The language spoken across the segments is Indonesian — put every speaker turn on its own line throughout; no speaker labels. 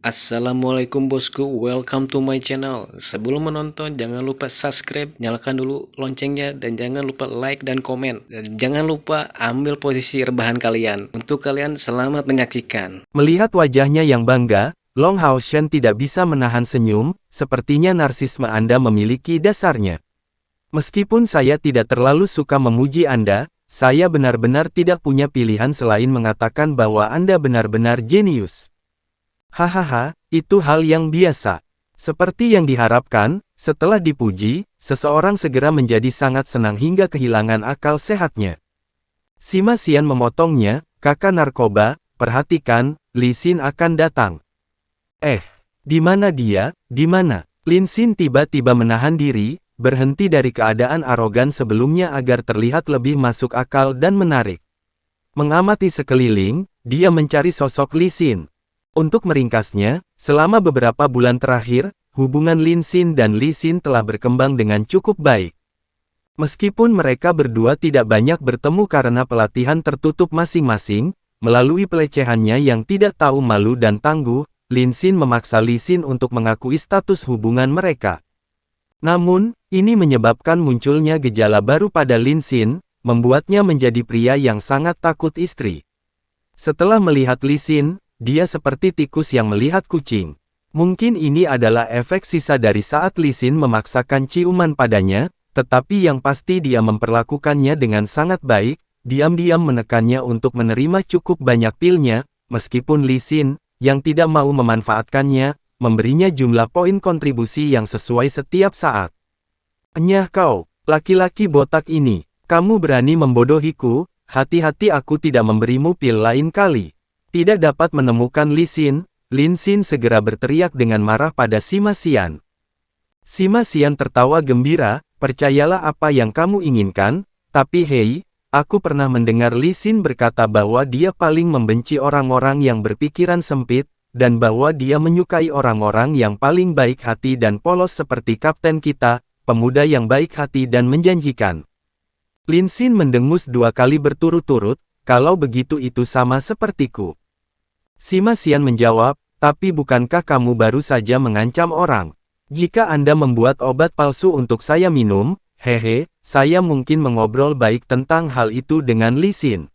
Assalamualaikum bosku, welcome to my channel. Sebelum menonton, jangan lupa subscribe, nyalakan dulu loncengnya, dan jangan lupa like dan komen. Dan jangan lupa ambil posisi rebahan kalian. Untuk kalian, selamat menyaksikan.
Melihat wajahnya yang bangga, Long Hao Shen tidak bisa menahan senyum, sepertinya narsisme Anda memiliki dasarnya. Meskipun saya tidak terlalu suka memuji Anda, saya benar-benar tidak punya pilihan selain mengatakan bahwa Anda benar-benar jenius. Hahaha, itu hal yang biasa. Seperti yang diharapkan, setelah dipuji, seseorang segera menjadi sangat senang hingga kehilangan akal sehatnya. Sima Xian memotongnya, kakak narkoba, perhatikan, Li Xin akan datang. Di mana dia, di mana? Lin Xin tiba-tiba menahan diri, berhenti dari keadaan arogan sebelumnya agar terlihat lebih masuk akal dan menarik. Mengamati sekeliling, dia mencari sosok Li Xin. Untuk meringkasnya, selama beberapa bulan terakhir, hubungan Lin Xin dan Li Xin telah berkembang dengan cukup baik. Meskipun mereka berdua tidak banyak bertemu karena pelatihan tertutup masing-masing, melalui pelecehannya yang tidak tahu malu dan tangguh, Lin Xin memaksa Li Xin untuk mengakui status hubungan mereka. Namun, ini menyebabkan munculnya gejala baru pada Lin Xin, membuatnya menjadi pria yang sangat takut istri. Setelah melihat Li Xin, dia seperti tikus yang melihat kucing. Mungkin ini adalah efek sisa dari saat Li Xin memaksakan ciuman padanya, tetapi yang pasti dia memperlakukannya dengan sangat baik, diam-diam menekannya untuk menerima cukup banyak pilnya, meskipun Li Xin, yang tidak mau memanfaatkannya, memberinya jumlah poin kontribusi yang sesuai setiap saat. Enyah kau, laki-laki botak ini, kamu berani membodohiku, hati-hati aku tidak memberimu pil lain kali. Tidak dapat menemukan Li Xin, Lin Xin segera berteriak dengan marah pada Sima Xian. Sima Xian tertawa gembira, percayalah apa yang kamu inginkan, tapi hei, aku pernah mendengar Li Xin berkata bahwa dia paling membenci orang-orang yang berpikiran sempit, dan bahwa dia menyukai orang-orang yang paling baik hati dan polos seperti kapten kita, pemuda yang baik hati dan menjanjikan. Lin Xin mendengus 2 kali berturut-turut, kalau begitu itu sama sepertiku. Sima Xian menjawab, tapi bukankah kamu baru saja mengancam orang? Jika Anda membuat obat palsu untuk saya minum, hehe, saya mungkin mengobrol baik tentang hal itu dengan Li Xin.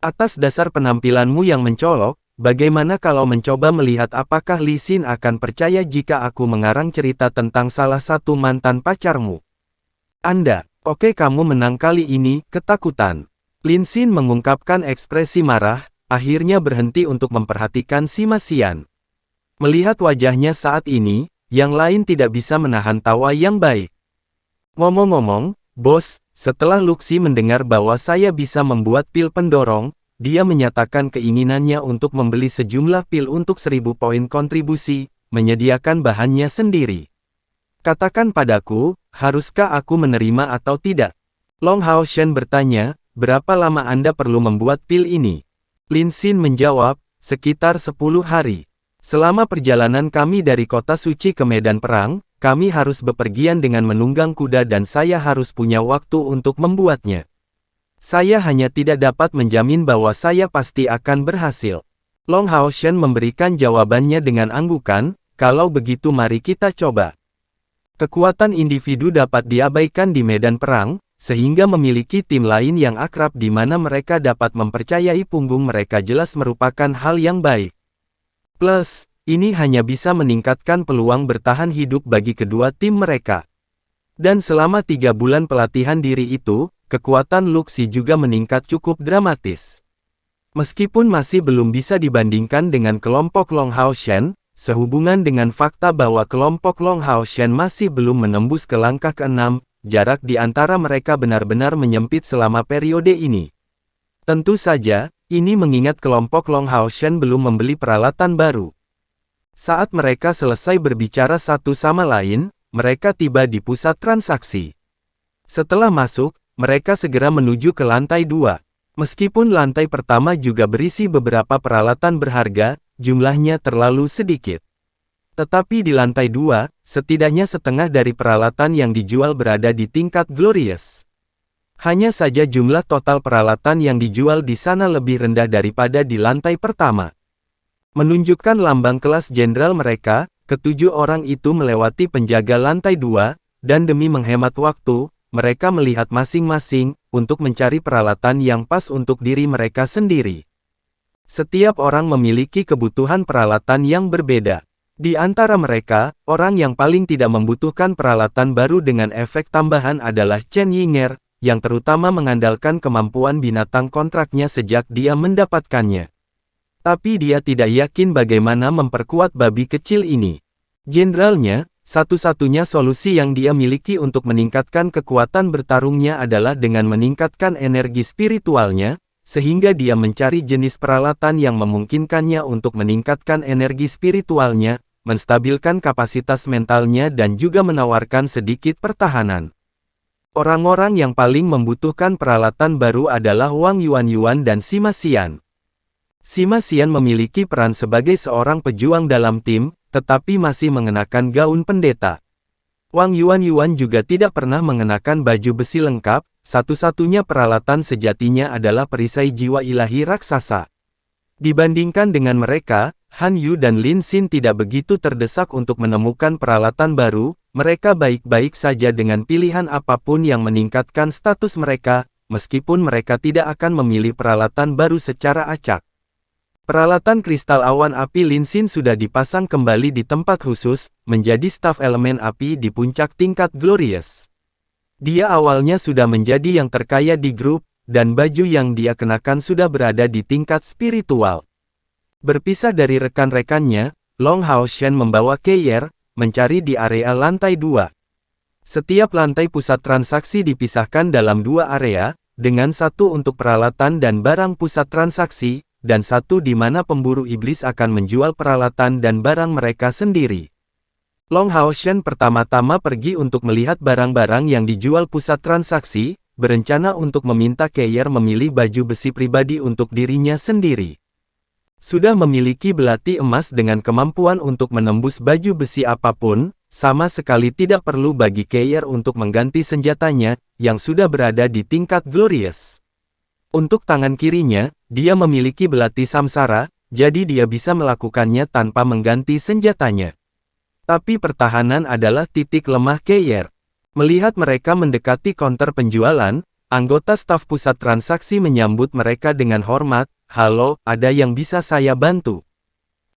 Atas dasar penampilanmu yang mencolok, bagaimana kalau mencoba melihat apakah Li Xin akan percaya jika aku mengarang cerita tentang salah satu mantan pacarmu? Anda, oke kamu menang kali ini, ketakutan. Lin Xin mengungkapkan ekspresi marah, akhirnya berhenti untuk memperhatikan Sima Xian. Melihat wajahnya saat ini, yang lain tidak bisa menahan tawa yang baik. Ngomong-ngomong, bos, setelah Luxi mendengar bahwa saya bisa membuat pil pendorong, dia menyatakan keinginannya untuk membeli sejumlah pil untuk 1000 poin kontribusi, menyediakan bahannya sendiri. Katakan padaku, haruskah aku menerima atau tidak? Long Hao Shen bertanya, berapa lama Anda perlu membuat pil ini? Lin Xin menjawab, sekitar 10 hari. Selama perjalanan kami dari kota suci ke medan perang, kami harus bepergian dengan menunggang kuda dan saya harus punya waktu untuk membuatnya. Saya hanya tidak dapat menjamin bahwa saya pasti akan berhasil. Long Hao Shen memberikan jawabannya dengan anggukan, kalau begitu mari kita coba. Kekuatan individu dapat diabaikan di medan perang, sehingga memiliki tim lain yang akrab di mana mereka dapat mempercayai punggung mereka jelas merupakan hal yang baik. Plus, ini hanya bisa meningkatkan peluang bertahan hidup bagi kedua tim mereka. Dan selama 3 bulan pelatihan diri itu, kekuatan Luxi juga meningkat cukup dramatis. Meskipun masih belum bisa dibandingkan dengan kelompok Long Hao Shen, sehubungan dengan fakta bahwa kelompok Long Hao Shen masih belum menembus ke langkah ke-6, jarak di antara mereka benar-benar menyempit selama periode ini. Tentu saja, ini mengingat kelompok Long Hao Shen belum membeli peralatan baru. Saat mereka selesai berbicara satu sama lain, mereka tiba di pusat transaksi. Setelah masuk, mereka segera menuju ke lantai 2. Meskipun lantai pertama juga berisi beberapa peralatan berharga, jumlahnya terlalu sedikit. Tetapi di lantai 2, setidaknya setengah dari peralatan yang dijual berada di tingkat glorious. Hanya saja jumlah total peralatan yang dijual di sana lebih rendah daripada di lantai pertama. Menunjukkan lambang kelas jenderal mereka, ketujuh orang itu melewati penjaga lantai 2, dan demi menghemat waktu, mereka melihat masing-masing, untuk mencari peralatan yang pas untuk diri mereka sendiri. Setiap orang memiliki kebutuhan peralatan yang berbeda. Di antara mereka, orang yang paling tidak membutuhkan peralatan baru dengan efek tambahan adalah Chen Yinger, yang terutama mengandalkan kemampuan binatang kontraknya sejak dia mendapatkannya. Tapi dia tidak yakin bagaimana memperkuat babi kecil ini. Jenderalnya, satu-satunya solusi yang dia miliki untuk meningkatkan kekuatan bertarungnya adalah dengan meningkatkan energi spiritualnya, sehingga dia mencari jenis peralatan yang memungkinkannya untuk meningkatkan energi spiritualnya, menstabilkan kapasitas mentalnya dan juga menawarkan sedikit pertahanan. Orang-orang yang paling membutuhkan peralatan baru adalah Wang Yuan dan Sima Xian. Sima Xian memiliki peran sebagai seorang pejuang dalam tim, tetapi masih mengenakan gaun pendeta. Wang Yuan juga tidak pernah mengenakan baju besi lengkap, satu-satunya peralatan sejatinya adalah perisai jiwa ilahi raksasa. Dibandingkan dengan mereka, Han Yu dan Lin Xin tidak begitu terdesak untuk menemukan peralatan baru, mereka baik-baik saja dengan pilihan apapun yang meningkatkan status mereka, meskipun mereka tidak akan memilih peralatan baru secara acak. Peralatan kristal awan api Lin Xin sudah dipasang kembali di tempat khusus, menjadi staf elemen api di puncak tingkat Glorious. Dia awalnya sudah menjadi yang terkaya di grup, dan baju yang dia kenakan sudah berada di tingkat spiritual. Berpisah dari rekan-rekannya, Long Hao Shen membawa Keyer, mencari di area lantai 2. Setiap lantai pusat transaksi dipisahkan dalam 2 area, dengan satu untuk peralatan dan barang pusat transaksi, dan satu di mana pemburu iblis akan menjual peralatan dan barang mereka sendiri. Long Hao Shen pertama-tama pergi untuk melihat barang-barang yang dijual pusat transaksi, berencana untuk meminta Keyer memilih baju besi pribadi untuk dirinya sendiri. Sudah memiliki belati emas dengan kemampuan untuk menembus baju besi apapun, sama sekali tidak perlu bagi Keyer untuk mengganti senjatanya, yang sudah berada di tingkat Glorious. Untuk tangan kirinya, dia memiliki belati samsara, jadi dia bisa melakukannya tanpa mengganti senjatanya. Tapi pertahanan adalah titik lemah Keyer. Melihat mereka mendekati counter penjualan, anggota staf pusat transaksi menyambut mereka dengan hormat, "Halo, ada yang bisa saya bantu?"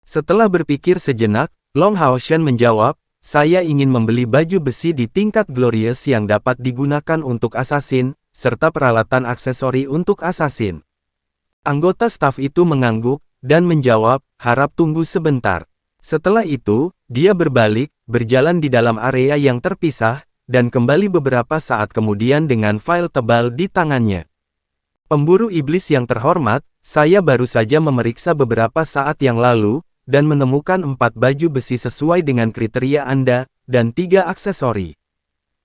Setelah berpikir sejenak, Long Hao Shen menjawab, "Saya ingin membeli baju besi di tingkat Glorious yang dapat digunakan untuk assassin, serta peralatan aksesori untuk assassin." Anggota staf itu mengangguk, dan menjawab, "Harap tunggu sebentar." Setelah itu, dia berbalik, berjalan di dalam area yang terpisah, dan kembali beberapa saat kemudian dengan file tebal di tangannya. "Pemburu iblis yang terhormat, saya baru saja memeriksa beberapa saat yang lalu, dan menemukan 4 baju besi sesuai dengan kriteria Anda, dan 3 aksesori.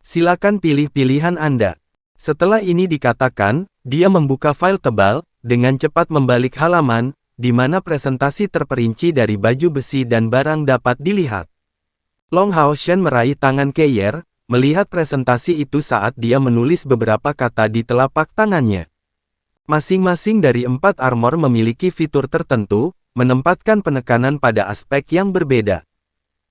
Silakan pilih pilihan Anda." Setelah ini dikatakan, dia membuka file tebal, dengan cepat membalik halaman, di mana presentasi terperinci dari baju besi dan barang dapat dilihat. Long Hao Shen meraih tangan Keyer, melihat presentasi itu saat dia menulis beberapa kata di telapak tangannya. Masing-masing dari 4 armor memiliki fitur tertentu, menempatkan penekanan pada aspek yang berbeda.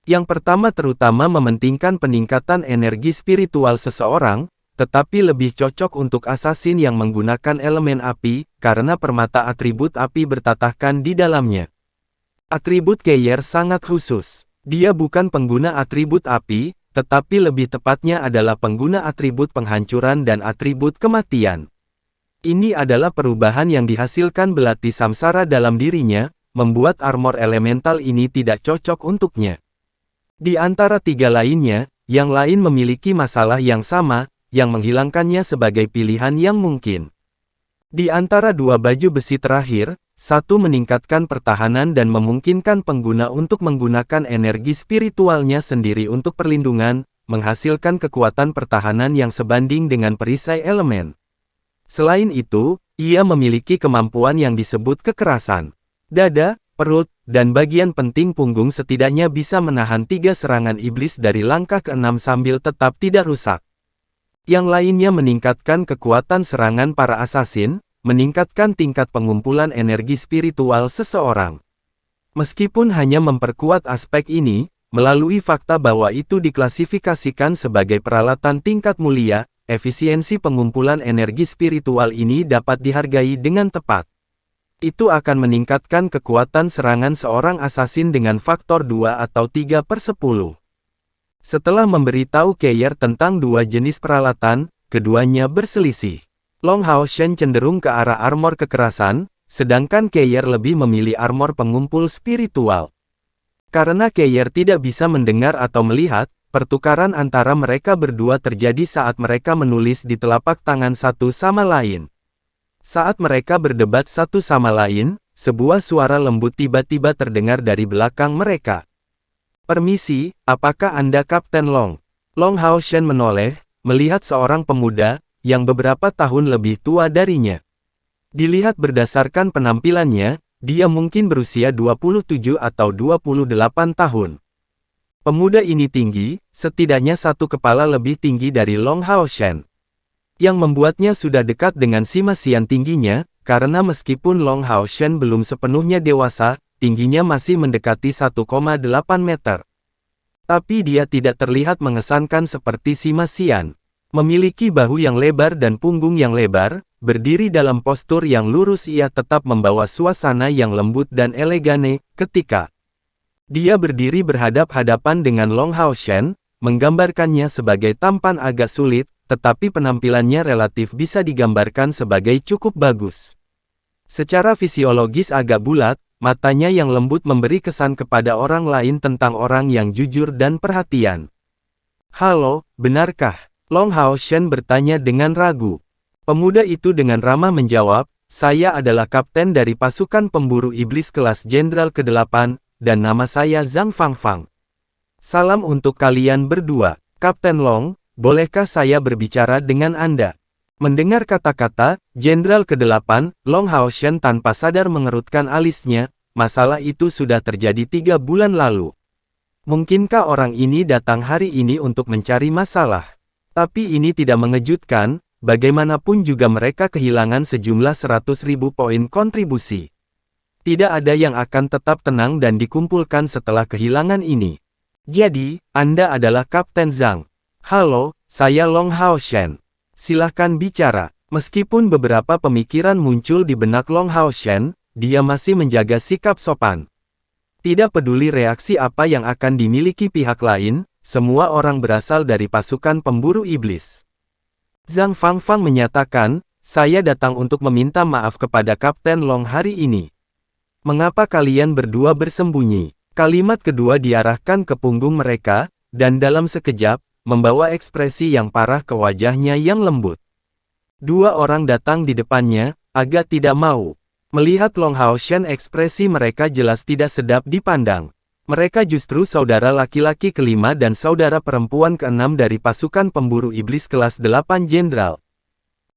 Yang pertama terutama mementingkan peningkatan energi spiritual seseorang, tetapi lebih cocok untuk assassin yang menggunakan elemen api, karena permata atribut api bertatahkan di dalamnya. Atribut Keyer sangat khusus. Dia bukan pengguna atribut api, tetapi lebih tepatnya adalah pengguna atribut penghancuran dan atribut kematian. Ini adalah perubahan yang dihasilkan belati samsara dalam dirinya, membuat armor elemental ini tidak cocok untuknya. Di antara 3 lainnya, yang lain memiliki masalah yang sama, yang menghilangkannya sebagai pilihan yang mungkin. Di antara 2 baju besi terakhir, satu meningkatkan pertahanan dan memungkinkan pengguna untuk menggunakan energi spiritualnya sendiri untuk perlindungan, menghasilkan kekuatan pertahanan yang sebanding dengan perisai elemen. Selain itu, ia memiliki kemampuan yang disebut kekerasan. Dada, perut, dan bagian penting punggung setidaknya bisa menahan 3 serangan iblis dari langkah ke-6 sambil tetap tidak rusak. Yang lainnya meningkatkan kekuatan serangan para assassin, meningkatkan tingkat pengumpulan energi spiritual seseorang. Meskipun hanya memperkuat aspek ini, melalui fakta bahwa itu diklasifikasikan sebagai peralatan tingkat mulia, efisiensi pengumpulan energi spiritual ini dapat dihargai dengan tepat. Itu akan meningkatkan kekuatan serangan seorang assassin dengan faktor 2 atau 3/10. Setelah memberitahu Keir tentang dua jenis peralatan, keduanya berselisih. Long Hao Shen cenderung ke arah armor kekerasan, sedangkan Keir lebih memilih armor pengumpul spiritual. Karena Keir tidak bisa mendengar atau melihat, pertukaran antara mereka berdua terjadi saat mereka menulis di telapak tangan satu sama lain. Saat mereka berdebat satu sama lain, sebuah suara lembut tiba-tiba terdengar dari belakang mereka. "Permisi, apakah Anda Kapten Long?" Long Hao Shen menoleh, melihat seorang pemuda, yang beberapa tahun lebih tua darinya. Dilihat berdasarkan penampilannya, dia mungkin berusia 27 atau 28 tahun. Pemuda ini tinggi, setidaknya satu kepala lebih tinggi dari Long Hao Shen. Yang membuatnya sudah dekat dengan si Masian tingginya, karena meskipun Long Hao Shen belum sepenuhnya dewasa, tingginya masih mendekati 1,8 meter. Tapi dia tidak terlihat mengesankan seperti si Masian. Memiliki bahu yang lebar dan punggung yang lebar, berdiri dalam postur yang lurus, ia tetap membawa suasana yang lembut dan elegane. Ketika dia berdiri berhadap-hadapan dengan Long Hao Shen, menggambarkannya sebagai tampan agak sulit, tetapi penampilannya relatif bisa digambarkan sebagai cukup bagus. Secara fisiologis agak bulat, matanya yang lembut memberi kesan kepada orang lain tentang orang yang jujur dan perhatian. "Halo, benarkah?" Long Hao Shen bertanya dengan ragu. Pemuda itu dengan ramah menjawab, "Saya adalah kapten dari pasukan pemburu iblis kelas Jenderal ke-8, dan nama saya Zhang Fangfang. Salam untuk kalian berdua. Kapten Long, bolehkah saya berbicara dengan Anda?" Mendengar kata-kata Jenderal ke-8, Long Hao Shen tanpa sadar mengerutkan alisnya. Masalah itu sudah terjadi 3 bulan lalu. Mungkinkah orang ini datang hari ini untuk mencari masalah? Tapi ini tidak mengejutkan, bagaimanapun juga mereka kehilangan sejumlah 100.000 poin kontribusi. Tidak ada yang akan tetap tenang dan dikumpulkan setelah kehilangan ini. "Jadi, Anda adalah Kapten Zhang." "Halo, saya Long Hao Shen. Silahkan bicara." Meskipun beberapa pemikiran muncul di benak Long Hao Shen, dia masih menjaga sikap sopan. Tidak peduli reaksi apa yang akan dimiliki pihak lain, semua orang berasal dari pasukan pemburu iblis. Zhang Fangfang menyatakan, "Saya datang untuk meminta maaf kepada Kapten Long hari ini." "Mengapa kalian berdua bersembunyi?" Kalimat kedua diarahkan ke punggung mereka, dan dalam sekejap, membawa ekspresi yang parah ke wajahnya yang lembut. Dua orang datang di depannya, agak tidak mau. Melihat Long Hao Shen, ekspresi mereka jelas tidak sedap dipandang. Mereka justru saudara laki-laki kelima dan saudara perempuan keenam dari pasukan pemburu iblis kelas 8 Jenderal.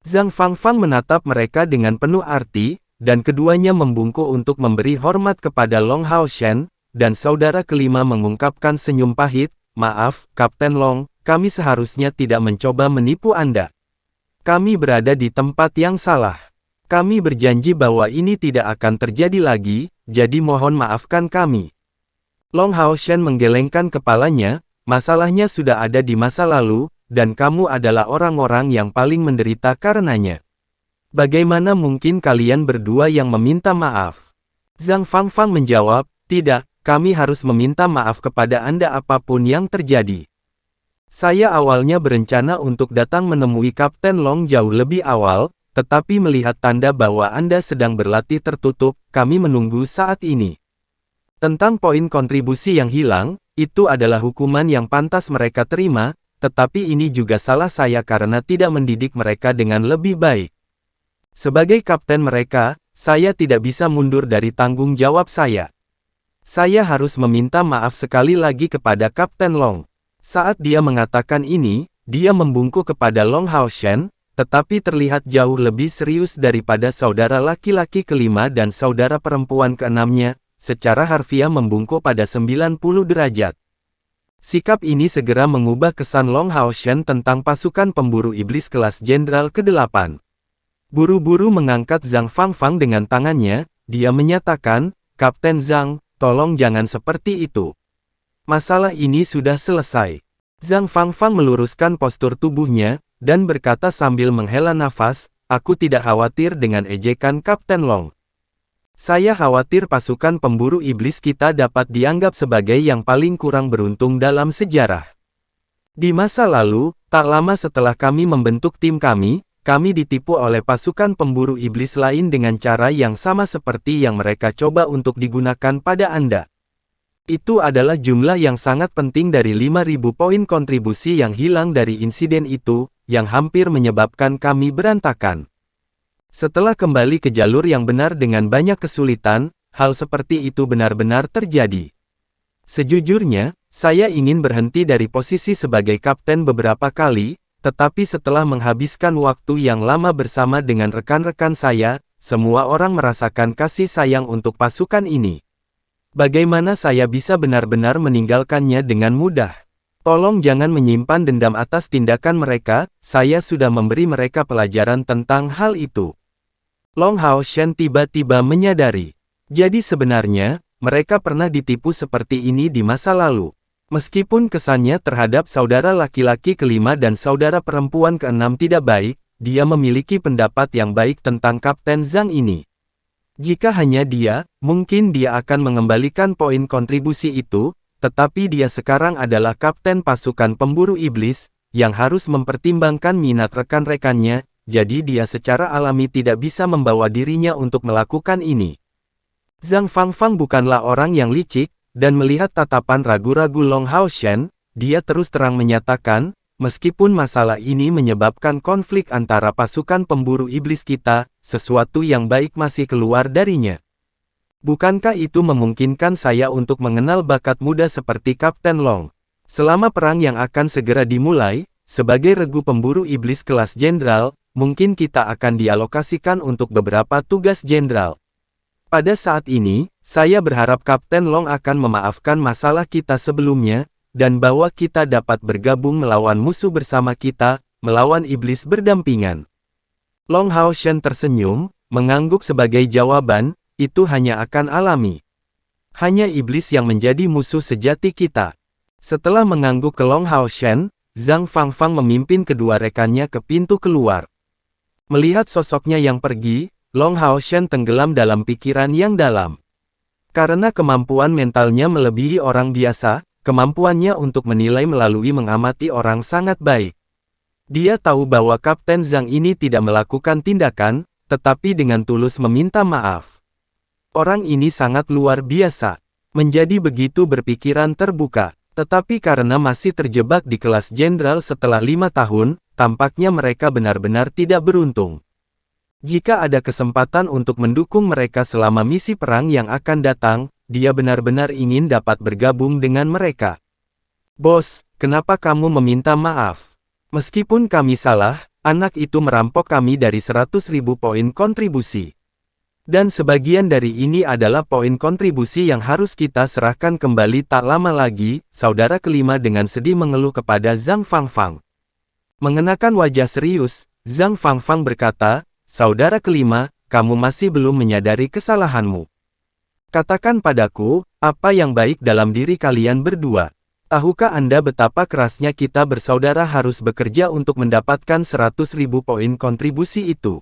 Zhang Fangfang menatap mereka dengan penuh arti, dan keduanya membungkuk untuk memberi hormat kepada Long Hao Shen, dan saudara kelima mengungkapkan senyum pahit, "Maaf, Kapten Long, kami seharusnya tidak mencoba menipu Anda. Kami berada di tempat yang salah. Kami berjanji bahwa ini tidak akan terjadi lagi, jadi mohon maafkan kami." Long Hao Shen menggelengkan kepalanya, "Masalahnya sudah ada di masa lalu, dan kamu adalah orang-orang yang paling menderita karenanya. Bagaimana mungkin kalian berdua yang meminta maaf?" Zhang Fangfang menjawab, "Tidak, kami harus meminta maaf kepada Anda apapun yang terjadi. Saya awalnya berencana untuk datang menemui Kapten Long jauh lebih awal, tetapi melihat tanda bahwa Anda sedang berlatih tertutup, kami menunggu saat ini. Tentang poin kontribusi yang hilang, itu adalah hukuman yang pantas mereka terima, tetapi ini juga salah saya karena tidak mendidik mereka dengan lebih baik. Sebagai kapten mereka, saya tidak bisa mundur dari tanggung jawab saya. Saya harus meminta maaf sekali lagi kepada Kapten Long." Saat dia mengatakan ini, dia membungkuk kepada Long Hao Shen, tetapi terlihat jauh lebih serius daripada saudara laki-laki kelima dan saudara perempuan keenamnya, secara harfiah membungkuk pada 90 derajat. Sikap ini segera mengubah kesan Long Hao Shen tentang pasukan pemburu iblis kelas Jenderal ke-8. Buru-buru mengangkat Zhang Fangfang dengan tangannya, dia menyatakan, "Kapten Zhang, tolong jangan seperti itu. Masalah ini sudah selesai. Zhang Fangfang meluruskan postur tubuhnya, dan berkata sambil menghela nafas, aku tidak khawatir dengan ejekan Kapten Long. Saya khawatir pasukan pemburu iblis kita dapat dianggap sebagai yang paling kurang beruntung dalam sejarah. Di masa lalu, tak lama setelah kami membentuk tim kami ditipu oleh pasukan pemburu iblis lain dengan cara yang sama seperti yang mereka coba untuk digunakan pada Anda. Itu adalah jumlah yang sangat penting dari 5.000 poin kontribusi yang hilang dari insiden itu, yang hampir menyebabkan kami berantakan. Setelah kembali ke jalur yang benar dengan banyak kesulitan, hal seperti itu benar-benar terjadi. Sejujurnya, saya ingin berhenti dari posisi sebagai kapten beberapa kali, tetapi setelah menghabiskan waktu yang lama bersama dengan rekan-rekan saya, semua orang merasakan kasih sayang untuk pasukan ini. Bagaimana saya bisa benar-benar meninggalkannya dengan mudah? Tolong jangan menyimpan dendam atas tindakan mereka, saya sudah memberi mereka pelajaran tentang hal itu. Long Hao Shen tiba-tiba menyadari. Jadi sebenarnya, mereka pernah ditipu seperti ini di masa lalu. Meskipun kesannya terhadap saudara laki-laki kelima dan saudara perempuan keenam tidak baik, dia memiliki pendapat yang baik tentang Kapten Zhang ini. Jika hanya dia, mungkin dia akan mengembalikan poin kontribusi itu, tetapi dia sekarang adalah kapten pasukan pemburu iblis, yang harus mempertimbangkan minat rekan-rekannya, jadi dia secara alami tidak bisa membawa dirinya untuk melakukan ini. Zhang Fangfang bukanlah orang yang licik, dan melihat tatapan ragu-ragu Long Hao Shen, dia terus terang menyatakan, meskipun masalah ini menyebabkan konflik antara pasukan pemburu iblis kita, sesuatu yang baik masih keluar darinya. Bukankah itu memungkinkan saya untuk mengenal bakat muda seperti Kapten Long? Selama perang yang akan segera dimulai, sebagai regu pemburu iblis kelas jenderal, mungkin kita akan dialokasikan untuk beberapa tugas jenderal. Pada saat ini, saya berharap Kapten Long akan memaafkan masalah kita sebelumnya, dan bahwa kita dapat bergabung melawan musuh bersama kita, melawan iblis berdampingan. Long Hao Shen tersenyum, mengangguk sebagai jawaban, itu hanya akan alami. Hanya iblis yang menjadi musuh sejati kita. Setelah mengangguk ke Long Hao Shen, Zhang Fangfang memimpin kedua rekannya ke pintu keluar. Melihat sosoknya yang pergi, Long Hao Shen tenggelam dalam pikiran yang dalam. Karena kemampuan mentalnya melebihi orang biasa, kemampuannya untuk menilai melalui mengamati orang sangat baik. Dia tahu bahwa Kapten Zhang ini tidak melakukan tindakan, tetapi dengan tulus meminta maaf. Orang ini sangat luar biasa. Menjadi begitu berpikiran terbuka, tetapi karena masih terjebak di kelas jenderal setelah 5 tahun, tampaknya mereka benar-benar tidak beruntung. Jika ada kesempatan untuk mendukung mereka selama misi perang yang akan datang, dia benar-benar ingin dapat bergabung dengan mereka. Bos, kenapa kamu meminta maaf? Meskipun kami salah, anak itu merampok kami dari 100.000 poin kontribusi. Dan sebagian dari ini adalah poin kontribusi yang harus kita serahkan kembali tak lama lagi, saudara kelima dengan sedih mengeluh kepada Zhang Fangfang. Mengenakan wajah serius, Zhang Fangfang berkata, saudara kelima, kamu masih belum menyadari kesalahanmu. Katakan padaku, apa yang baik dalam diri kalian berdua? Tahukah Anda betapa kerasnya kita bersaudara harus bekerja untuk mendapatkan 100.000 poin kontribusi itu?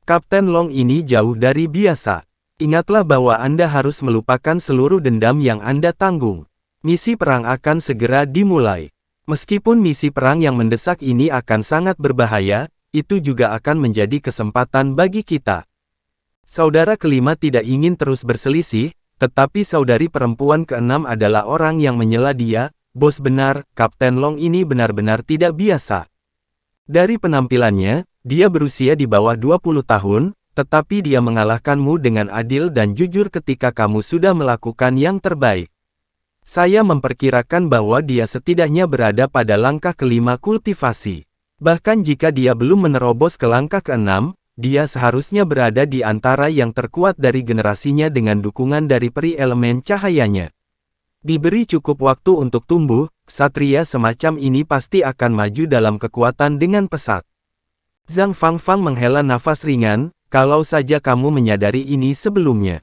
Kapten Long ini jauh dari biasa. Ingatlah bahwa Anda harus melupakan seluruh dendam yang Anda tanggung. Misi perang akan segera dimulai. Meskipun misi perang yang mendesak ini akan sangat berbahaya, itu juga akan menjadi kesempatan bagi kita. Saudara kelima tidak ingin terus berselisih, tetapi saudari perempuan keenam adalah orang yang menyela dia, bos benar, Kapten Long ini benar-benar tidak biasa. Dari penampilannya, dia berusia di bawah 20 tahun, tetapi dia mengalahkanmu dengan adil dan jujur ketika kamu sudah melakukan yang terbaik. Saya memperkirakan bahwa dia setidaknya berada pada langkah kelima kultivasi. Bahkan jika dia belum menerobos ke langkah keenam, dia seharusnya berada di antara yang terkuat dari generasinya dengan dukungan dari peri elemen cahayanya. Diberi cukup waktu untuk tumbuh, ksatria semacam ini pasti akan maju dalam kekuatan dengan pesat. Zhang Fangfang menghela nafas ringan, kalau saja kamu menyadari ini sebelumnya.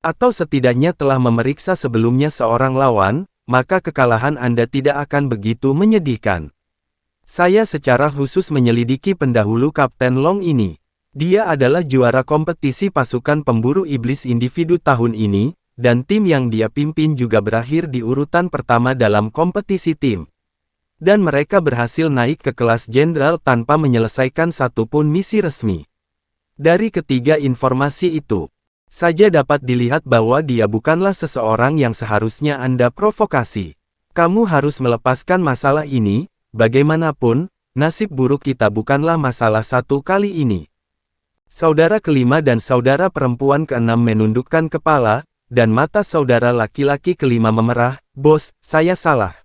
Atau setidaknya telah memeriksa sebelumnya seorang lawan, maka kekalahan Anda tidak akan begitu menyedihkan. Saya secara khusus menyelidiki pendahulu Kapten Long ini. Dia adalah juara kompetisi pasukan pemburu iblis individu tahun ini, dan tim yang dia pimpin juga berakhir di urutan pertama dalam kompetisi tim. Dan mereka berhasil naik ke kelas jenderal tanpa menyelesaikan satupun misi resmi. Dari ketiga informasi itu saja dapat dilihat bahwa dia bukanlah seseorang yang seharusnya Anda provokasi. Kamu harus melepaskan masalah ini, bagaimanapun, nasib buruk kita bukanlah masalah satu kali ini. Saudara kelima dan saudara perempuan keenam menundukkan kepala, dan mata saudara laki-laki kelima memerah. Bos, saya salah.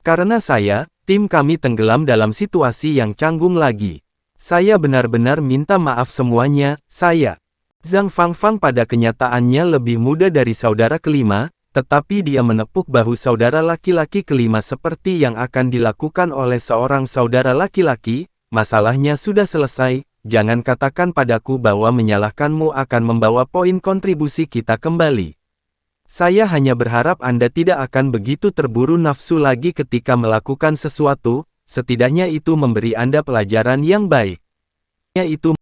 Karena saya, tim kami tenggelam dalam situasi yang canggung lagi. Saya benar-benar minta maaf semuanya, saya. Zhang Fangfang pada kenyataannya lebih muda dari saudara kelima, tetapi dia menepuk bahu saudara laki-laki kelima seperti yang akan dilakukan oleh seorang saudara laki-laki. Masalahnya sudah selesai, jangan katakan padaku bahwa menyalahkanmu akan membawa poin kontribusi kita kembali. Saya hanya berharap Anda tidak akan begitu terburu nafsu lagi ketika melakukan sesuatu, setidaknya itu memberi Anda pelajaran yang baik. Itu